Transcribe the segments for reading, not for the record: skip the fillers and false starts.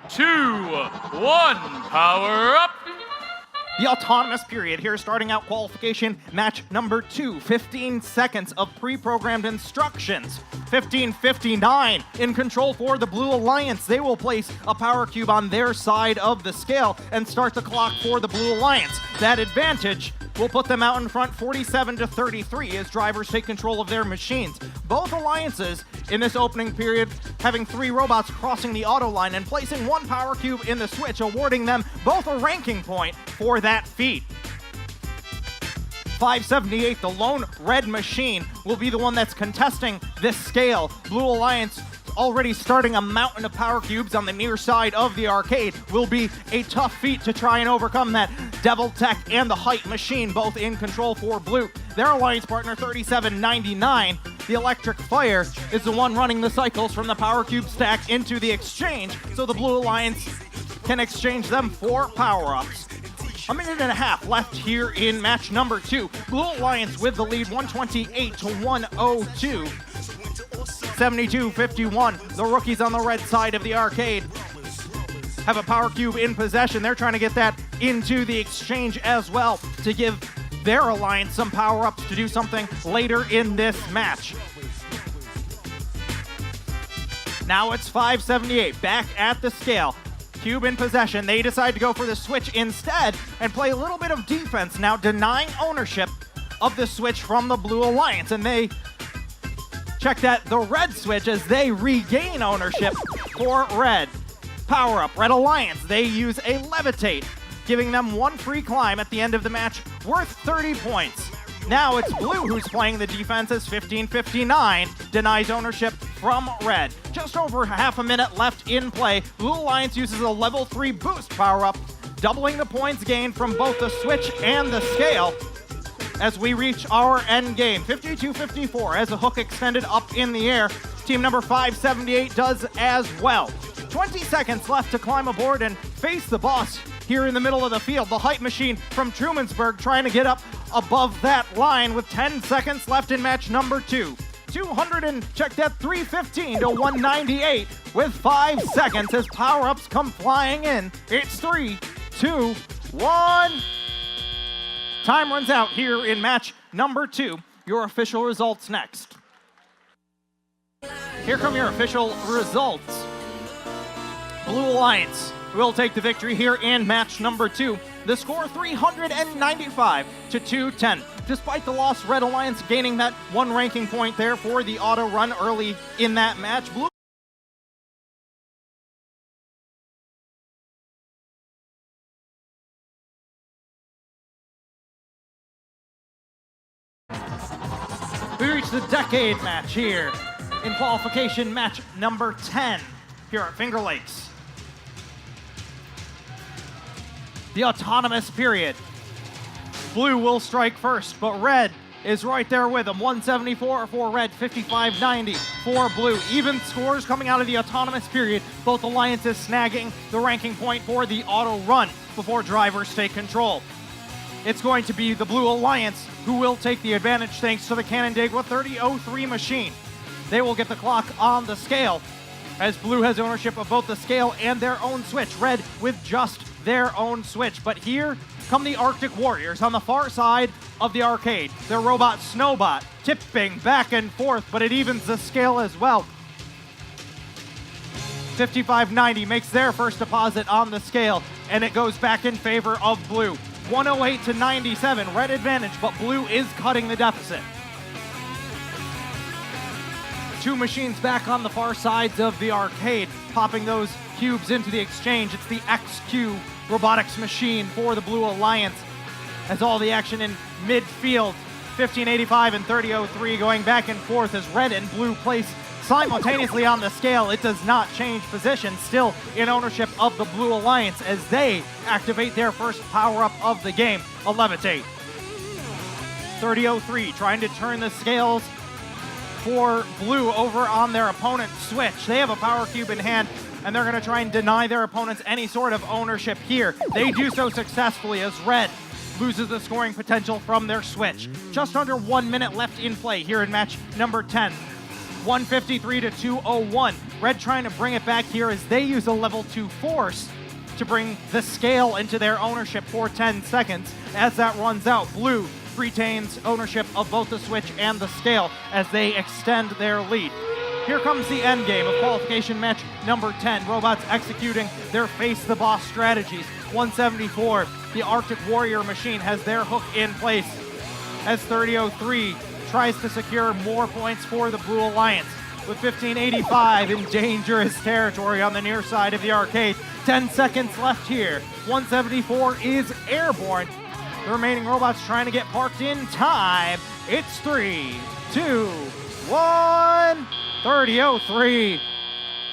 2, 1, power up! The autonomous period here, starting out qualification match number 2. 15 seconds of pre-programmed instructions. 15:59 in control for the Blue Alliance. They will place a power cube on their side of the scale and start the clock for the Blue Alliance. That advantage will put them out in front 47-33 as drivers take control of their machines. Both alliances in this opening period having 3 robots crossing the auto line and placing 1 power cube in the switch, awarding them both a ranking point for that feat. 578, the lone red machine, will be the one that's contesting this scale. Blue Alliance already starting a mountain of power cubes on the near side of the arcade. Will be a tough feat to try and overcome that. Devil Tech and the Height machine both in control for Blue. Their alliance partner 3799, the Electric Fire, is the one running the cycles from the power cube stack into the exchange, so the Blue Alliance can exchange them for power-ups. A minute and a half left here in match number 2. Blue Alliance with the lead, 128-102. 72-51. The rookies on the red side of the arcade have a power cube in possession. They're trying to get that into the exchange as well to give their alliance some power-ups to do something later in this match. Now it's 578, back at the scale. Cube in possession. They decide to go for the switch instead and play a little bit of defense now, denying ownership of the switch from the Blue Alliance. And they check that the red switch as they regain ownership for red. Power up, Red Alliance. They use a levitate, giving them 1 free climb at the end of the match worth 30 points. Now it's Blue who's playing the defense as 15:59 denies ownership from red. Just over half a minute left in play. Blue Alliance uses a level 3 boost power-up, doubling the points gained from both the switch and the scale as we reach our end game. 52-54 as a hook extended up in the air. Team number 578 does as well. 20 seconds left to climb aboard and face the boss here in the middle of the field. The Height machine from Trumansburg trying to get up above that line with 10 seconds left in match number 2. 200 and check that 315 to 198 with 5 seconds as power-ups come flying in. It's 3, 2, 1. Time runs out here in match number 2. Your official results next. Here come your official results. Blue Alliance will take the victory here in match number 2. The score 395 to 210. Despite the loss, Red Alliance gaining that 1 ranking point there for the auto run early in that match. Blue We reach the decade match here in qualification match number 10 here at Finger Lakes. The autonomous period. Blue will strike first, but red is right there with them. 174 for red, 55-90 for blue. Even scores coming out of the autonomous period. Both alliances snagging the ranking point for the auto run before drivers take control. It's going to be the Blue Alliance who will take the advantage thanks to the Canandaigua 3003 machine. They will get the clock on the scale as Blue has ownership of both the scale and their own switch. Red with just their own switch. But here come the Arctic Warriors on the far side of the arcade. Their robot Snowbot tipping back and forth, but it evens the scale as well. 55-90 makes their first deposit on the scale, and it goes back in favor of Blue. 108 to 97, red advantage, but Blue is cutting the deficit. 2 machines back on the far sides of the arcade, popping those cubes into the exchange. It's the XQ Robotics machine for the Blue Alliance. As all the action in midfield, 1585 and 3003 going back and forth as red and blue place simultaneously on the scale. It does not change position, still in ownership of the Blue Alliance as they activate their first power-up of the game, a levitate. 3003 trying to turn the scales for blue over on their opponent's switch. They have a power cube in hand, and they're going to try and deny their opponents any sort of ownership here. They do so successfully as red loses the scoring potential from their switch. Just under 1 minute left in play here in match number 10. 153 to 201. Red trying to bring it back here as they use a level 2 force to bring the scale into their ownership for 10 seconds. As that runs out, Blue retains ownership of both the switch and the scale as they extend their lead. Here comes the end game of qualification match number 10. Robots executing their face the boss strategies. 174, the Arctic Warrior machine has their hook in place as 3003 tries to secure more points for the Blue Alliance. With 1585 in dangerous territory on the near side of the arcade. 10 seconds left here. 174 is airborne. The remaining robots trying to get parked in time. It's 3, 2, 1. 3003.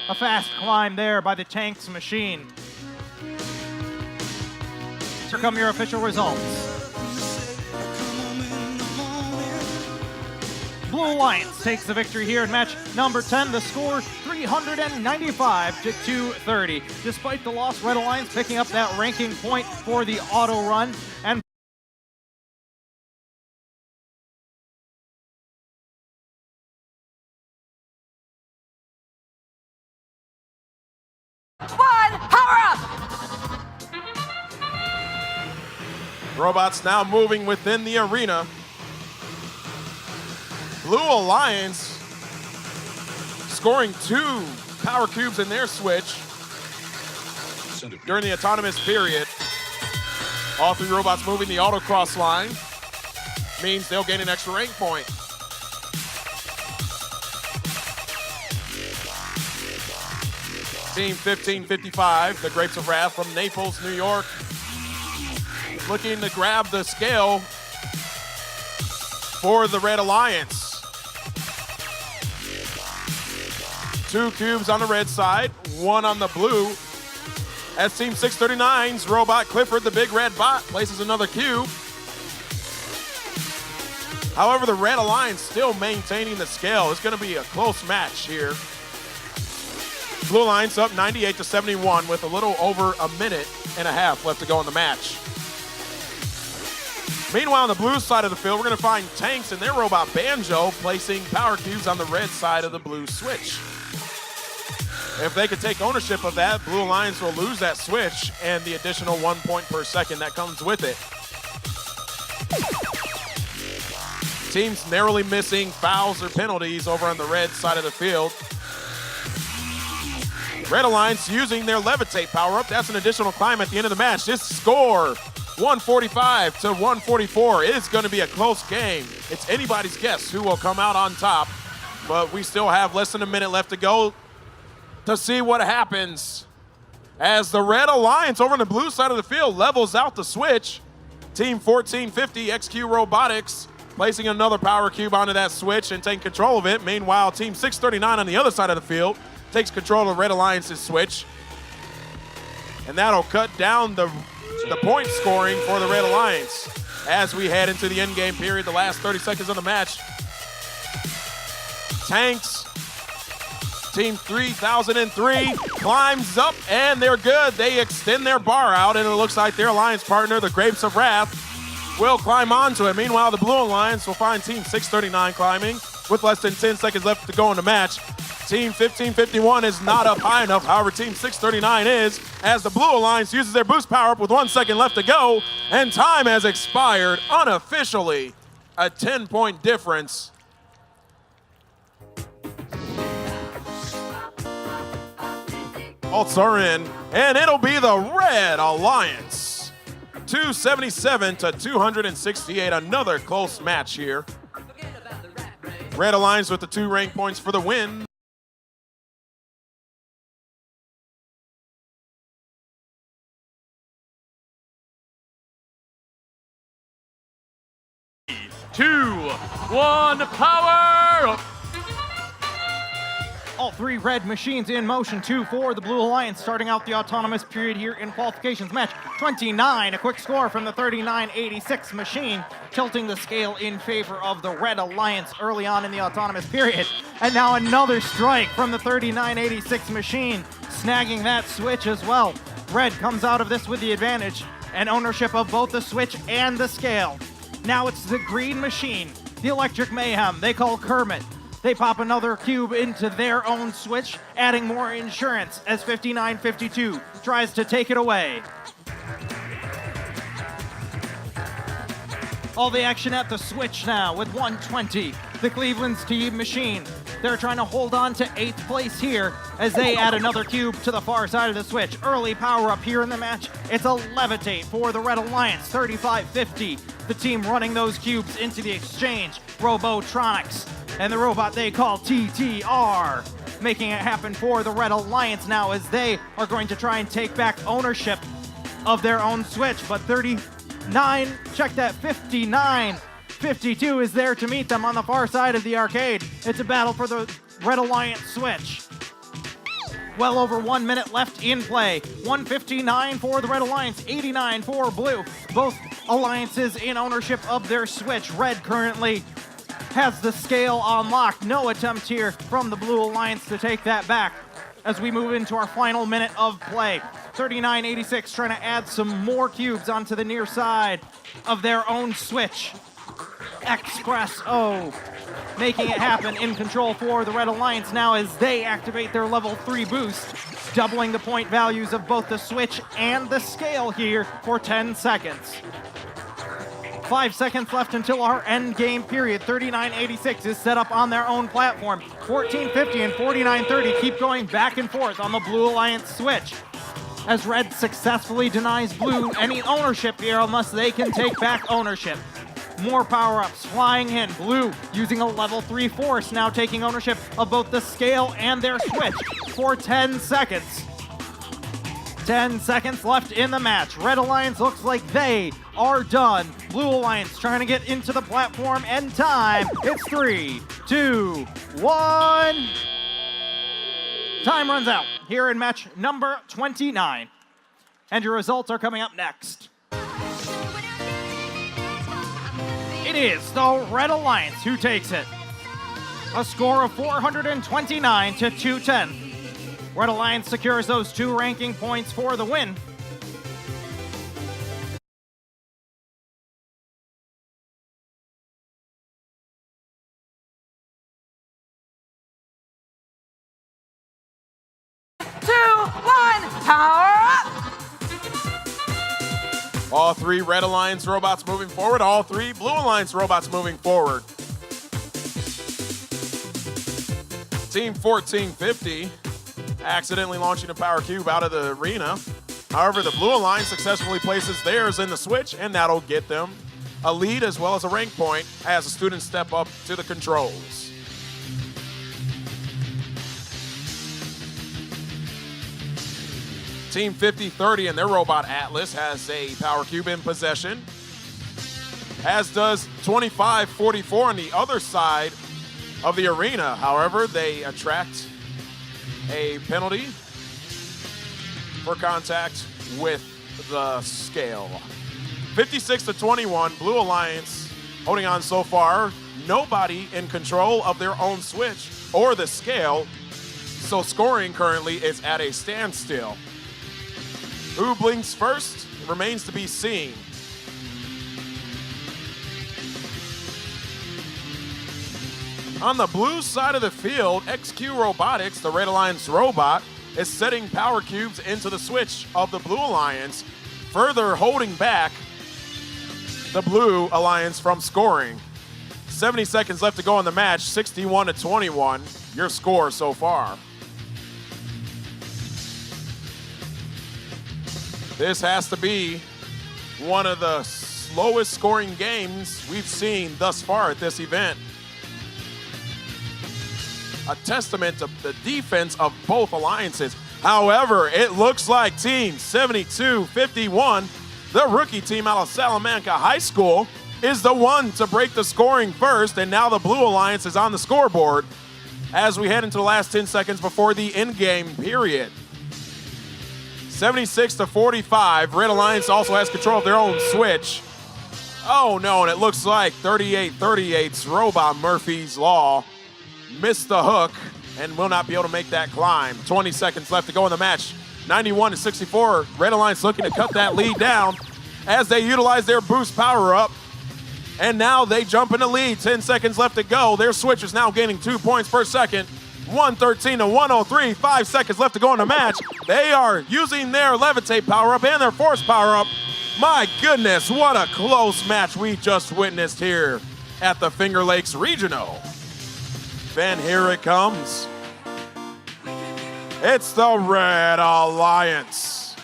A fast climb there by the Tanks machine. Here come your official results. Blue Alliance takes the victory here in match number 10. The score 395 to 230. Despite the loss, Red Alliance picking up that ranking point for the auto run. And one, power up! Robots now moving within the arena. Blue Alliance scoring 2 power cubes in their switch during the autonomous period. All 3 robots moving the autocross line means they'll gain an extra rank point. Team 1555, the Grapes of Wrath from Naples, New York, looking to grab the scale for the Red Alliance. 2 cubes on the red side, 1 on the blue. As Team 639's robot Clifford, the big red bot, places another cube. However, the Red Alliance still maintaining the scale. It's going to be a close match here. Blue Alliance up 98 to 71 with a little over a minute and a half left to go in the match. Meanwhile, on the blue side of the field, we're going to find Tanks and their robot Banjo placing power cubes on the red side of the blue switch. If they could take ownership of that, Blue Alliance will lose that switch and the additional 1 point per second that comes with it. Teams narrowly missing fouls or penalties over on the red side of the field. Red Alliance using their levitate power-up. That's an additional climb at the end of the match. This score, 145 to 144. It is going to be a close game. It's anybody's guess who will come out on top, but we still have less than a minute left to go to see what happens as the Red Alliance over on the blue side of the field levels out the switch. Team 1450 XQ Robotics placing another power cube onto that switch and taking control of it. Meanwhile, Team 639 on the other side of the field takes control of Red Alliance's switch. And that'll cut down the point scoring for the Red Alliance as we head into the end game period, the last 30 seconds of the match. Tanks, Team 3003 climbs up and they're good. They extend their bar out and it looks like their alliance partner, the Grapes of Wrath, will climb onto it. Meanwhile, the Blue Alliance will find Team 639 climbing with less than 10 seconds left to go in the match. Team 1551 is not up high enough. However, Team 639 is, as the Blue Alliance uses their boost power up with 1 second left to go, and time has expired unofficially. A 10-point difference. Ults are in, and it'll be the Red Alliance. 277 to 268, another close match here. Red Alliance with the 2 rank points for the win. Two, one, power up. All 3 red machines in motion, 2 for the Blue Alliance, starting out the autonomous period here in qualifications. Match 29, a quick score from the 3986 machine, tilting the scale in favor of the Red Alliance early on in the autonomous period. And now another strike from the 3986 machine, snagging that switch as well. Red comes out of this with the advantage and ownership of both the switch and the scale. Now it's the green machine, the Electric Mayhem they call Kermit, They pop another cube into their own switch, adding more insurance as 59-52 tries to take it away. All the action at the switch now with 120. The Cleveland's team machine. They're trying to hold on to 8th place here as they add another cube to the far side of the switch. Early power up here in the match. It's a levitate for the Red Alliance, 35-50. The team running those cubes into the exchange. Robotronics and the robot they call TTR. Making it happen for the Red Alliance now as they are going to try and take back ownership of their own switch. But 59-52 is there to meet them on the far side of the arcade. It's a battle for the Red Alliance switch. Well over 1 minute left in play. 159 for the Red Alliance, 89 for Blue. Both alliances in ownership of their switch. Red currently has the scale on lock. No attempt here from the Blue Alliance to take that back as we move into our final minute of play. 39-86 trying to add some more cubes onto the near side of their own switch. Express O making it happen in control for the Red Alliance now as they activate their level 3 boost, doubling the point values of both the switch and the scale here for 10 seconds. 5 seconds left until our end game period. 39-86 is set up on their own platform. 14-50 and 49-30 keep going back and forth on the Blue Alliance switch as Red successfully denies Blue any ownership here unless they can take back ownership. More power-ups flying in. Blue using a level 3 force, now taking ownership of both the scale and their switch for 10 seconds. 10 seconds left in the match. Red Alliance looks like they are done. Blue Alliance trying to get into the platform and time. It's 3, 2, 1. Time runs out here in match number 29. And your results are coming up next. It is the Red Alliance who takes it. A score of 429 to 210. Red Alliance secures those 2 ranking points for the win. Power up! All 3 Red Alliance robots moving forward, all 3 Blue Alliance robots moving forward. Team 1450 accidentally launching a power cube out of the arena. However, the Blue Alliance successfully places theirs in the switch, and that'll get them a lead as well as a rank point as the students step up to the controls. Team 5030 and their robot Atlas has a power cube in possession, as does 2544 on the other side of the arena. However, they attract a penalty for contact with the scale. 56-21, Blue Alliance holding on so far. Nobody in control of their own switch or the scale, so scoring currently is at a standstill. Who blinks first remains to be seen. On the blue side of the field, XQ Robotics, the Red Alliance robot, is setting power cubes into the switch of the Blue Alliance, further holding back the Blue Alliance from scoring. 70 seconds left to go in the match, 61-21, your score so far. This has to be one of the slowest scoring games we've seen thus far at this event. A testament to the defense of both alliances. However, it looks like Team 7251, the rookie team out of Salamanca High School, is the one to break the scoring first, and now the Blue Alliance is on the scoreboard as we head into the last 10 seconds before the end-game period. 76-45, Red Alliance also has control of their own switch. Oh no, and it looks like 38-38's Robot Murphy's Law missed the hook and will not be able to make that climb. 20 seconds left to go in the match. 91-64, Red Alliance looking to cut that lead down as they utilize their boost power up. And now they jump in the lead. 10 seconds left to go. Their switch is now gaining 2 points per second. 113 to 103. 5 seconds left to go in the match. They are using their levitate power-up and their force power-up. My goodness, what a close match we just witnessed here at the Finger Lakes Regional. Then here it comes. It's the Red Alliance.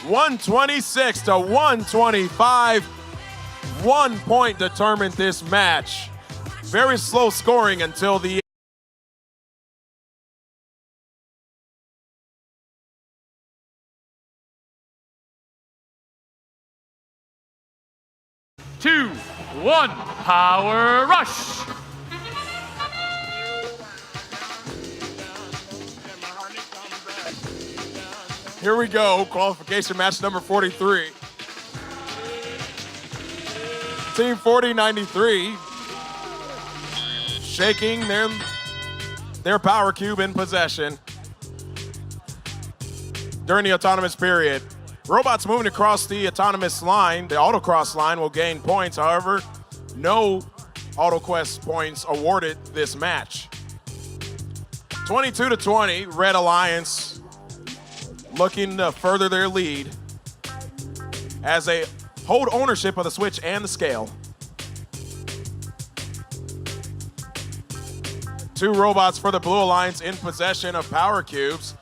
126 to 125. 1 point determined this match. Very slow scoring until the 2, 1, power rush. Here we go, qualification match number 43. Team 4093 shaking their power cube in possession during the autonomous period. Robots moving across the autonomous line, the autocross line, will gain points. However, no AutoQuest points awarded this match. 22 to 20, Red Alliance looking to further their lead as they hold ownership of the switch and the scale. 2 robots for the Blue Alliance in possession of power cubes.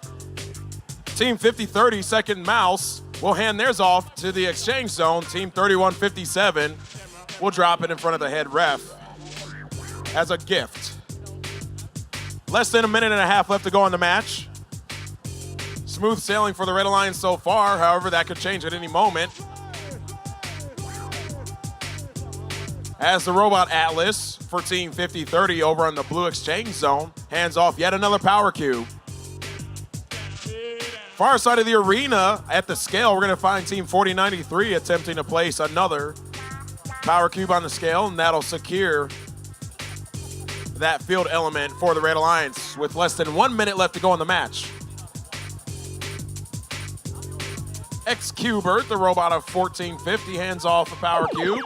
Team 5030, second mouse, will hand theirs off to the exchange zone. Team 3157 will drop it in front of the head ref as a gift. Less than a minute and a half left to go in the match. Smooth sailing for the Red Alliance so far. However, that could change at any moment. As the Robot Atlas for Team 5030 over on the Blue Exchange Zone hands off yet another power cube. Far side of the arena at the scale, we're going to find Team 4093 attempting to place another power cube on the scale, and that'll secure that field element for the Red Alliance with less than 1 minute left to go in the match. XQ, the robot of 1450, hands off a power cube.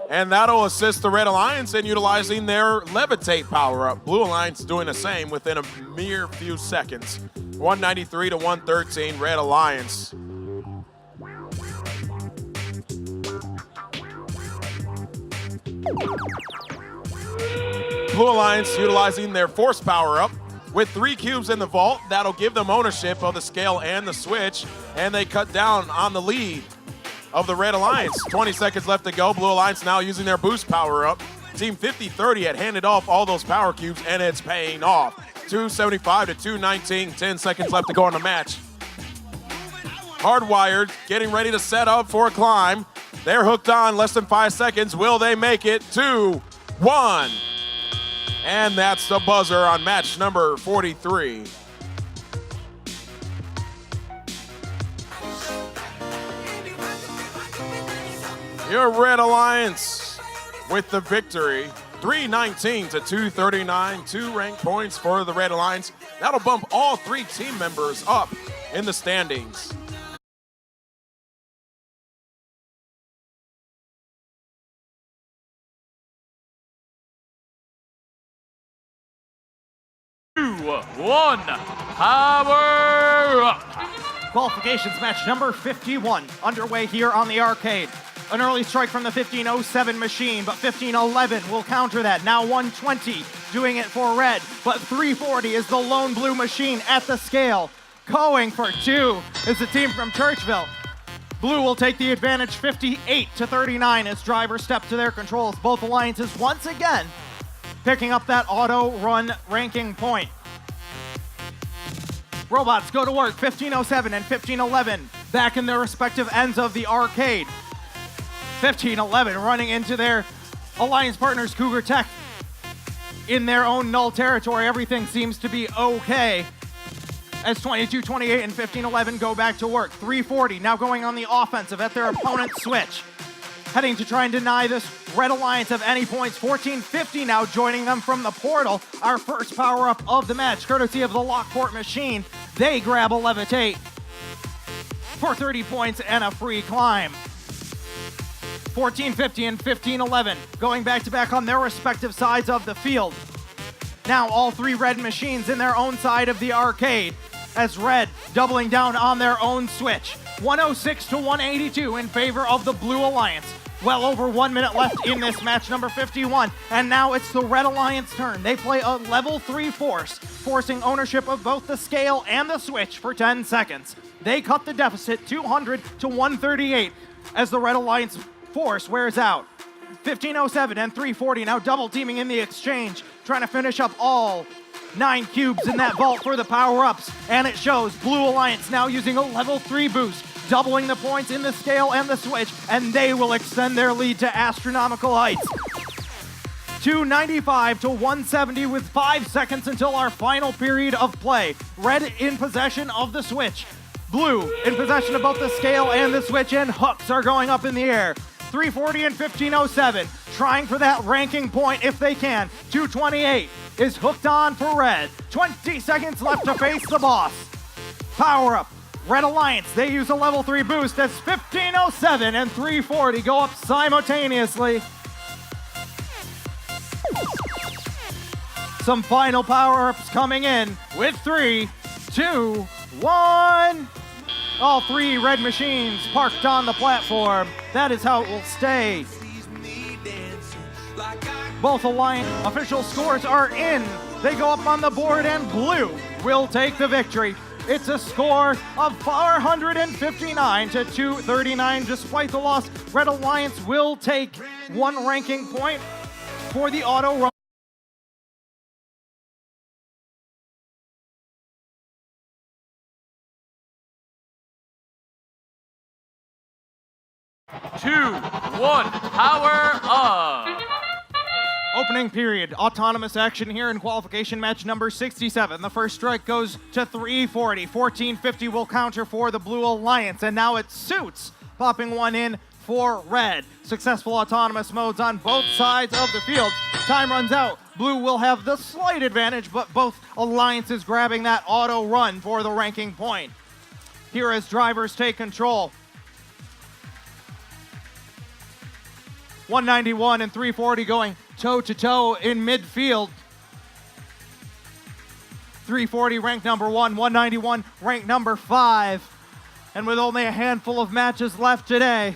And that'll assist the Red Alliance in utilizing their levitate power-up. Blue Alliance doing the same within a mere few seconds. 193 to 113, Red Alliance. Blue Alliance utilizing their force power-up. With 3 cubes in the vault, that'll give them ownership of the scale and the switch, and they cut down on the lead of the Red Alliance. 20 seconds left to go. Blue Alliance now using their boost power-up. Team 5030 had handed off all those power cubes, and it's paying off. 275 to 219, 10 seconds left to go in the match. Hardwired, getting ready to set up for a climb. They're hooked on, less than 5 seconds. Will they make it? 2, 1. And that's the buzzer on match number 43. Your Red Alliance with the victory. 319 to 239, 2 rank points for the Red Alliance. That'll bump all 3 team members up in the standings. One, power up. Qualifications match number 51 underway here on the arcade. An early strike from the 1507 machine, but 1511 will counter that. Now 120 doing it for red, but 340 is the lone blue machine at the scale. Going for 2 is the team from Churchville. Blue will take the advantage 58 to 39 as drivers step to their controls. Both alliances once again picking up that auto run ranking point. Robots go to work, 1507 and 1511 back in their respective ends of the arcade. 1511 running into their alliance partners, Cougar Tech, in their own null territory. Everything seems to be okay as 2228 and 1511 go back to work. 340 now going on the offensive at their opponent's switch, heading to try and deny this Red Alliance of any points. 1450 now joining them from the portal. Our first power-up of the match, courtesy of the Lockport machine. They grab a levitate for 30 points and a free climb. 1450 and 1511 going back-to-back on their respective sides of the field. Now all three red machines in their own side of the arcade as red doubling down on their own switch. 106 to 182 in favor of the Blue Alliance. Well over 1 minute left in this match number 51, and now it's the Red Alliance turn. They play a level 3 force, forcing ownership of both the scale and the switch for 10 seconds. They cut the deficit 200 to 138 as the Red Alliance force wears out. 1507 and 340 now double teaming in the exchange, trying to finish up all 9 cubes in that vault for the power-ups, and it shows. Blue Alliance now using a level 3 boost, doubling the points in the scale and the switch, and they will extend their lead to astronomical heights. 295 to 170 with 5 seconds until our final period of play. Red in possession of the switch. Blue in possession of both the scale and the switch, and hooks are going up in the air. 340 and 1507 trying for that ranking point if they can. 228 is hooked on for red. 20 seconds left to face the boss. Power up. Red Alliance, they use a level 3 boost as 1507 and 340 go up simultaneously. Some final power-ups coming in with 3, 2, 1. All 3 red machines parked on the platform. That is how it will stay. Both Alliance official scores are in. They go up on the board and blue will take the victory. It's a score of 459 to 239. Despite the loss, Red Alliance will take 1 ranking point for the auto run. Two, one, power up. Opening period, autonomous action here in qualification match number 67. The first strike goes to 340. 1450 will counter for the Blue Alliance, and now it's Suits popping one in for red. Successful autonomous modes on both sides of the field. Time runs out. Blue will have the slight advantage, but both alliances grabbing that auto run for the ranking point. Here as drivers take control. 191 and 340 going toe-to-toe in midfield. 340 ranked number 1, 191 ranked number 5. And with only a handful of matches left today,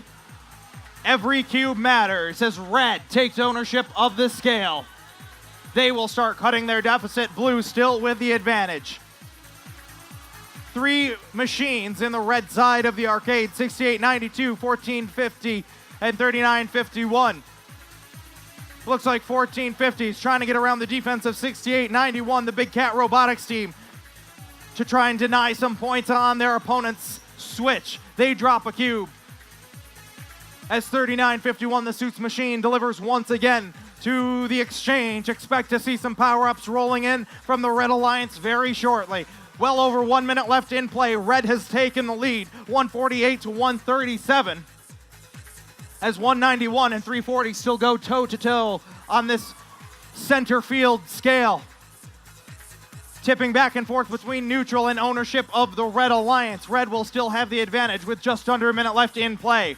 every cube matters as red takes ownership of the scale. They will start cutting their deficit, blue still with the advantage. 3 machines in the red side of the arcade, 6892, 1450, and 3951. Looks like 1450 is trying to get around the defense of 6891, the Big Cat Robotics team, to try and deny some points on their opponent's switch. They drop a cube. As 3951, the Suits machine delivers once again to the exchange. Expect to see some power-ups rolling in from the Red Alliance very shortly. Well over 1 minute left in play. Red has taken the lead, 148 to 137. As 191 and 340 still go toe-to-toe on this center field scale. Tipping back and forth between neutral and ownership of the Red Alliance. Red will still have the advantage with just under a minute left in play.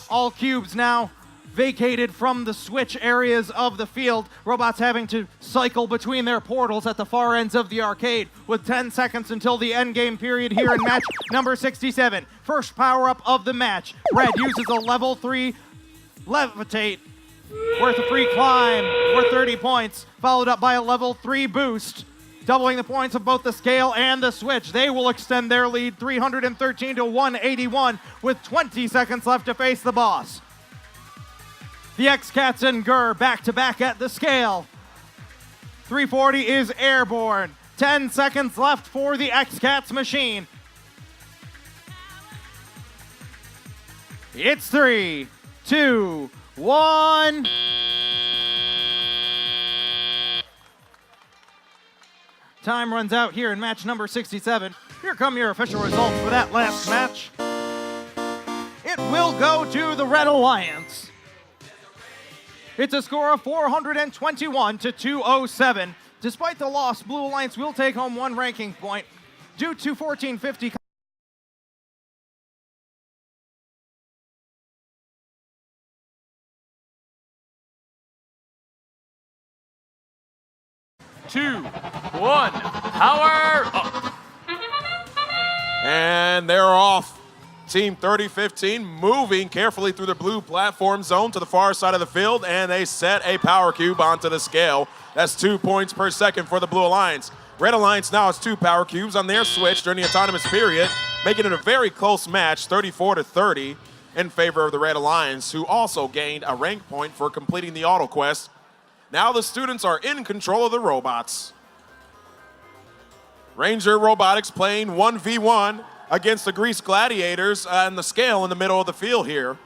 All cubes now vacated from the switch areas of the field. Robots having to cycle between their portals at the far ends of the arcade with 10 seconds until the endgame period here in match number 67. First power-up of the match. Red uses a level 3 levitate worth a free climb worth 30 points, followed up by a level 3 boost, doubling the points of both the scale and the switch. They will extend their lead 313 to 181 with 20 seconds left to face the boss. The X-Cats and Gurr back-to-back at the scale. 340 is airborne. 10 seconds left for the X-Cats machine. It's 3, 2, 1. Time runs out here in match number 67. Here come your official results for that last match. It will go to the Red Alliance. It's a score of 421 to 207. Despite the loss, Blue Alliance will take home 1 ranking point due to 1450 2, 1, power up. And they're off. Team 3015 moving carefully through the blue platform zone to the far side of the field, and they set a power cube onto the scale. That's 2 points per second for the Blue Alliance. Red Alliance now has 2 power cubes on their switch during the autonomous period, making it a very close match, 34-30, in favor of the Red Alliance, who also gained a rank point for completing the auto quest. Now the students are in control of the robots. Ranger Robotics playing 1v1 against the Grease Gladiators on the scale in the middle of the field here.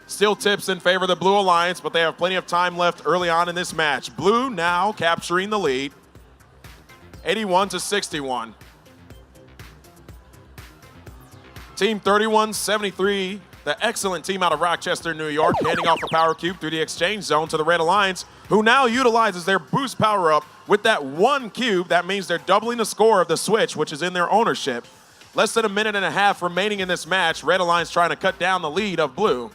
Still tips in favor of the Blue Alliance, but they have plenty of time left early on in this match. Blue now capturing the lead, 81-61. Team 3173, the excellent team out of Rochester, New York, handing off a power cube through the exchange zone to the Red Alliance, who now utilizes their boost power up with that 1 cube. That means they're doubling the score of the switch, which is in their ownership. Less than a minute and a half remaining in this match. Red Alliance trying to cut down the lead of Blue.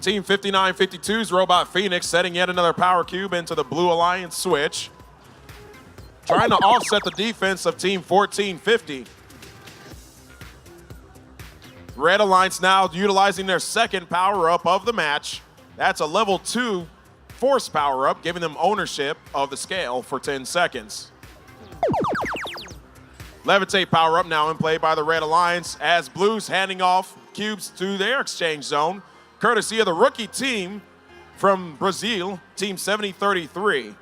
Team 5952's Robot Phoenix setting yet another power cube into the Blue Alliance switch, trying to offset the defense of Team 1450. Red Alliance now utilizing their second power-up of the match. That's a level 2 force power-up, giving them ownership of the scale for 10 seconds. Levitate power-up now in play by the Red Alliance as Blues handing off cubes to their exchange zone, courtesy of the rookie team from Brazil, Team 7033.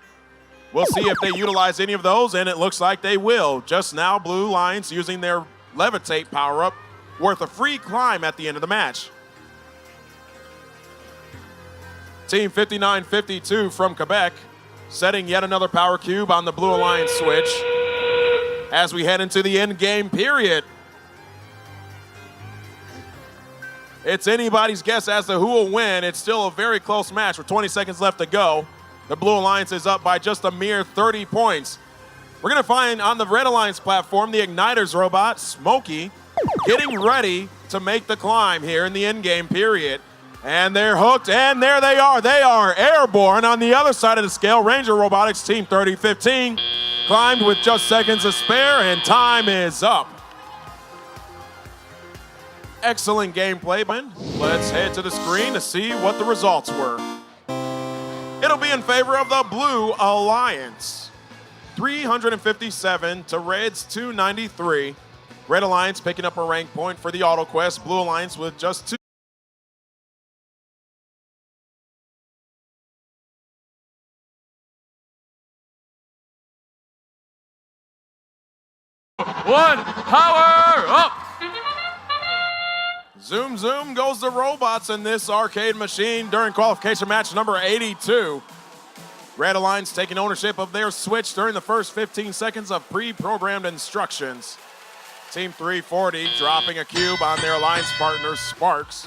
We'll see if they utilize any of those, and it looks like they will. Just now, Blue Alliance using their Levitate power-up, worth a free climb at the end of the match. Team 5952 from Quebec setting yet another power cube on the Blue Alliance switch as we head into the end game period. It's anybody's guess as to who will win. It's still a very close match with 20 seconds left to go. The Blue Alliance is up by just a mere 30 points. We're going to find on the Red Alliance platform the Igniters robot, Smokey, getting ready to make the climb here in the endgame period. And they're hooked, and there they are. They are airborne. On the other side of the scale, Ranger Robotics Team 3015 climbed with just seconds to spare, and time is up. Excellent gameplay. Let's head to the screen to see what the results were. It'll be in favor of the Blue Alliance. 357 to Red's 293. Red Alliance picking up a rank point for the auto quest. Blue Alliance with just 2. One, power up! Zoom, zoom goes the robots in this arcade machine during qualification match number 82. Red Alliance taking ownership of their switch during the first 15 seconds of pre-programmed instructions. Team 340 dropping a cube on their alliance partner, Sparks.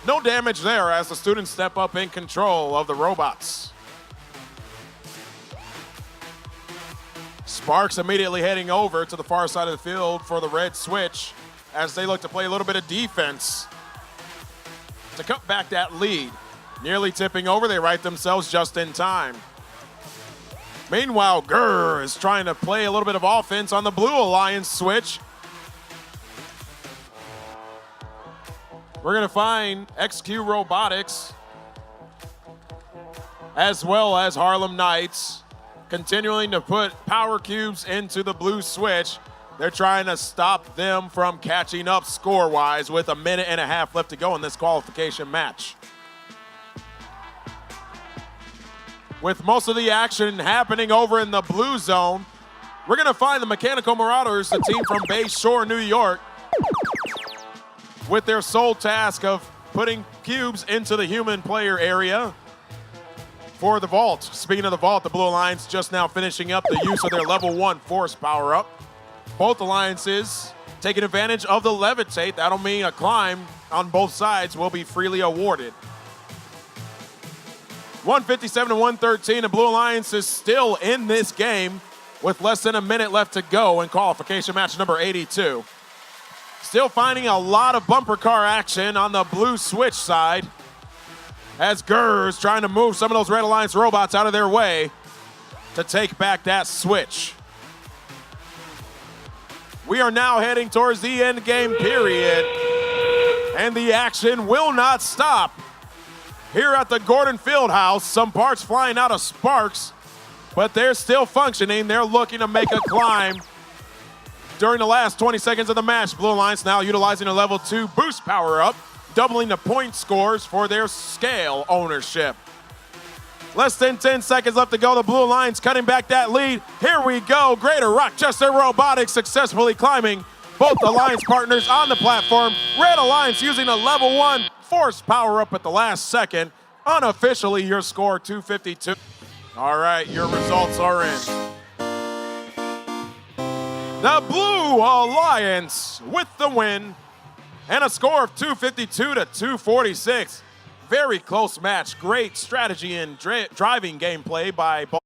No damage there as the students step up in control of the robots. Sparks immediately heading over to the far side of the field for the red switch as they look to play a little bit of defense to cut back that lead. Nearly tipping over, they right themselves just in time. Meanwhile, Gurr is trying to play a little bit of offense on the Blue Alliance switch. We're going to find XQ Robotics as well as Harlem Knights continuing to put power cubes into the blue switch. They're trying to stop them from catching up score-wise with a minute and a half left to go in this qualification match. With most of the action happening over in the blue zone, we're going to find the Mechanical Marauders, the team from Bay Shore, New York, with their sole task of putting cubes into the human player area for the vault. Speaking of the vault, the Blue Alliance just now finishing up the use of their level 1 force power-up. Both alliances taking advantage of the levitate. That'll mean a climb on both sides will be freely awarded. 157 to 113, the Blue Alliance is still in this game with less than a minute left to go in qualification match number 82. Still finding a lot of bumper car action on the blue switch side as Gers trying to move some of those Red Alliance robots out of their way to take back that switch. We are now heading towards the end game period, and the action will not stop. Here at the Gordon Fieldhouse, some parts flying out of Sparks, but they're still functioning. They're looking to make a climb during the last 20 seconds of the match. Blue Alliance now utilizing a level 2 boost power-up, doubling the point scores for their scale ownership. Less than 10 seconds left to go. The Blue Alliance cutting back that lead. Here we go. Greater Rochester Robotics successfully climbing both Alliance partners on the platform. Red Alliance using a level 1 force power-up at the last second. Unofficially, your score 252. All right, your results are in. The Blue Alliance with the win and a score of 252 to 246. Very close match. Great strategy and driving gameplay by both.